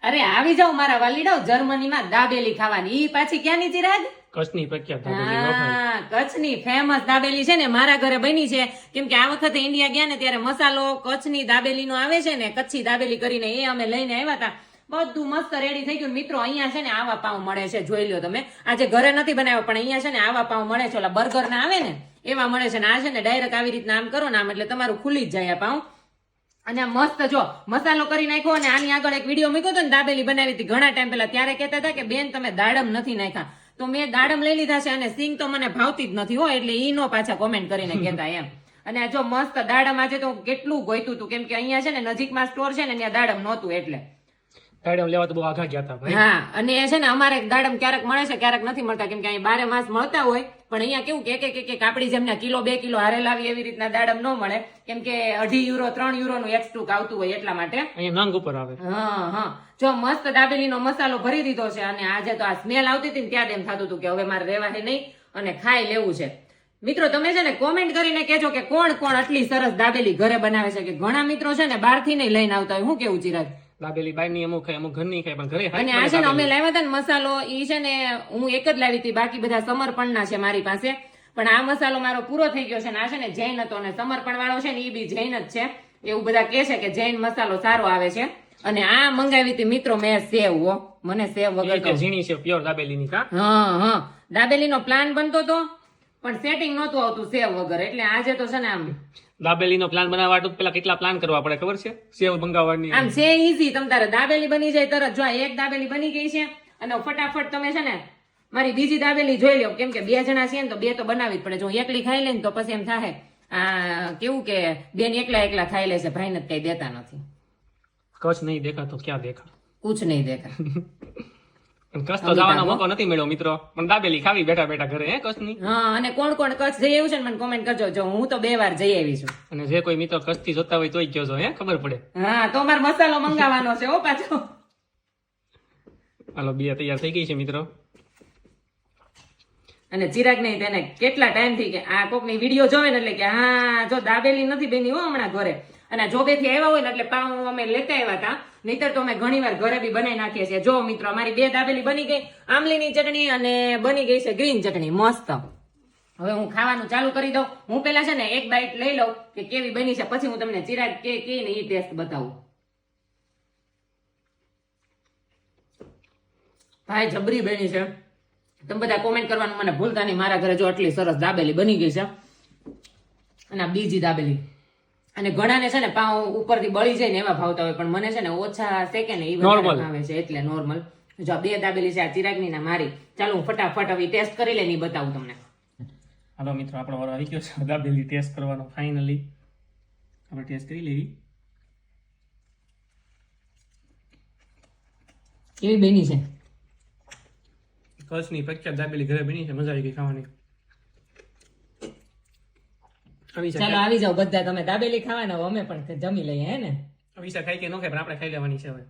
અરે આવી જાવ મારા વાલીડાઓ, જર્મનીમાં દાબેલી ખાવાની. ઈ પાછી ક્યાંની ચિરાગ? કચ્છની પ્રખ્યાત દાબેલી વફાય. હા, કચ્છની ફેમસ દાબેલી છે ને, મારા ઘરે બની છે. કેમ કે આ વખતે ઇન્ડિયા ગયા ને ત્યારે મસાલો કચ્છની દાબેલીનો આવે છે ને, કચ્છી દાબેલી કરીને, એ અમે લઈને આવ્યા હતા. બધું મસ્ત રેડી થઈ ગયું. મિત્રો અહીંયા છે ને આવા પાઉં મળે છે, જોઈ લ્યો તમે. આજે ઘરે નથી બનાવ્યો, પણ અહીંયા છે ને આવા પાઉં મળે છે. ઓલા બર્ગર ના આવે ને એવા મળે છે. ને આ છે ને ડાયરેક્ટ આવી રીતના આમ કરો ને આમ, એટલે તમારું ખુલી જ જાય આ પાઉં. અને આ મસ્ત જો મસાલો કરી નાખ્યો. અને આની આગળ એક વિડીયો મૂક્યો હતો ને, દાબેલી બનાવી હતી ઘણા ટાઈમ પહેલા. ત્યારે કહેતા હતા કે બેન તમે દાડમ નથી નાખ્યા. તો મેં દાડમ લઈ લીધા છે, અને સિંગ તો મને ભાવતી જ નથી હો, એટલે ઈ નો પાછા કોમેન્ટ કરીને કહેતા એમ. અને આ જો મસ્ત દાડમ આજે તો કેટલું ગોઈતું હતું, કેમ કે અહીંયા છે ને નજીકમાં સ્ટોર છે ને ત્યાં દાડમ નહોતું એટલે. દાડમ લેવા તો બહુ આઘા ગયા હતા ભાઈ. હા, અને એ છે ને અમારે દાડમ ક્યારેક મળે છે, ક્યારેક નથી મળતા, કેમ કે અહીં 12 માસ મળતા હોય. પણ અહીંયા કેવું કે એક આપડી જેમને કિલો 2 કિલો હારે લાવી એવી રીતના દાડમ ન મળે, કેમ કે 2.5 યુરો 3 યુરો નું એક સ્ટૂક આવતું હોય એટલા માટે. અહીંયા નંગ ઉપર આવે. હા, જો મસ્ત દાબેલીનો મસાલો ભરી દીધો છે. અને આજે તો આ સ્મેલ આવતી હતી ને ત્યાં એમ થતું હતું કે હવે મારે રહેવાય નહીં અને ખાઈ લેવું છે. મિત્રો તમે છે ને કોમેન્ટ કરીને કહેજો કે કોણ કોણ આટલી સરસ દાબેલી ઘરે બનાવે છે. કે ઘણા મિત્રો છે ને બહારથી નહીં લઈને આવતા હોય. શું કેવું ચિરાગ? દાબેલી બહારની અમુક ખાય, અમુક ઘરની ખાય, પણ ઘરે અને આ છે ને અમે લાવ્યા હતા ને મસાલો, ઈ છે ને હું એક જ લાવી હતી, બાકી બધા સમર્પણના છે મારી પાસે. પણ આ મસાલો મારો પૂરો થઈ ગયો છે. ને આ છે ને જૈન હતો, અને સમર્પણ વાળો છે ને એ બી જૈન જ છે. એવું બધા કહે છે કે જૈન મસાલો સારો આવે છે. અને આ મંગાવી હતી મિત્રો મેં સેવ. હો, મને સેવ વગર તો ઝીણી છે પ્યોર દાબેલીની કા. હા, દાબેલીનો પ્લાન બનતો હતો પણ સેટિંગ નહોતું આવતું સેવ વગર. એટલે આજે તો છે ને આમ દાબેલીનો પ્લાન બનાવવા તો પેલા કેટલા પ્લાન કરવા પડે ખબર છે? સેવ મંગાવવાની. આમ છે ઈઝી, તમ તારે દાબેલી બની જાય તરત. જો એક દાબેલી બની ગઈ છે, અને ફટાફટ તમે છે ને મારી બીજી દાબેલી જોઈ લો. કેમ કે 2 જણા છે ને તો 2 તો બનાવી જ પડે. જો એકલી ખાઈ લે ને તો પછી એમ થાય આ કેવું કે બેન એકલા ખાઈ લે છે, ભાઈને જ કઈ દેતા નથી. કચ્છ નહીં દેખા તો ક્યાં દેખા? કુછ નહીં દેખા. કચ્છ તો જવાનો મોકો નથી મળ્યો મિત્રો, પણ દાબેલી ખાવી બેઠા બેઠા ઘરે હે કચ્છની. હા, અને કોણ કોણ કચ્છ જઈ આવ્યું છે ને મને કોમેન્ટ કરજો. જો હું તો 2 વાર જઈ આવી છું. અને જે કોઈ મિત્રો કચ્છ થી જોતા હોય તોય કહેજો હે, ખબર પડે. હા, તો મારો મસાલો મંગાવવાનો છે હો પાછો. હાલો, 2 તૈયાર થઈ ગઈ છે મિત્રો. અને ચિરાગ નહીં તેને કેટલા ટાઈમ થી કે આ કોકની વિડીયો જોવે ને એટલે કે હા જો દાબેલી નથી બની હો હમણાં ઘરે. અને જોબેથી આવ્યા હોય ને એટલે પાઉં અમે લેતા આવ્યા હતા. નહીતર તો અમે ઘણી વાર ઘરે બી બનાવી નાખીએ છીએ. જો મિત્રો અમારી 2 દાબેલી બની ગઈ, આમલીની ચટણી અને બની ગઈ છે ગ્રીન ચટણી મસ્ત. હવે હું ખાવાનું ચાલુ કરી દઉં. હું પેલા છે ને એક બાઈટ લઈ લઉં કે કેવી બની છે, પછી હું તમને ચિરાગ કે ને એ ટેસ્ટ બતાવું. ભાઈ જબરી બની છે. તમે બધા કોમેન્ટ કરવાનું મને ભૂલતા નહીં. મારા ઘરે જો આટલી સરસ દાબેલી બની ગઈ છે. અને આ બીજી દાબેલી. અને ઘણાને છે ને પાઉં ઉપરથી બળી જાય ને એવા ભાવતા હોય, પણ મને છે ને ઓછા શેકે ને એ વધારે ભાવે છે, એટલે નોર્મલ. જો આ 2 દાબેલી છે, આ ચિરાગની ના મારી. ચાલો હું ફટાફટ હવે ટેસ્ટ કરી લઈને બતાવું તમને. હાલો મિત્રો, આપણો વારો આવી ગયો છે દાબેલી ટેસ્ટ કરવાનો. ફાઇનલી આપણે ટેસ્ટ કરી લેવી. કેવી બની છે? કચ્છની પ્રખ્યાત દાબેલી ઘરે બની છે, મજા આવી ગઈ ખાવાની. ચાલો આવી જાઓ બધા તમે દાબેલી ખાવાના, અમે પણ જમી લઈએ હે ને. અવિશા ખાઈ કે ન ખાય પણ આપણે ખાઈ લેવાની છે હવે.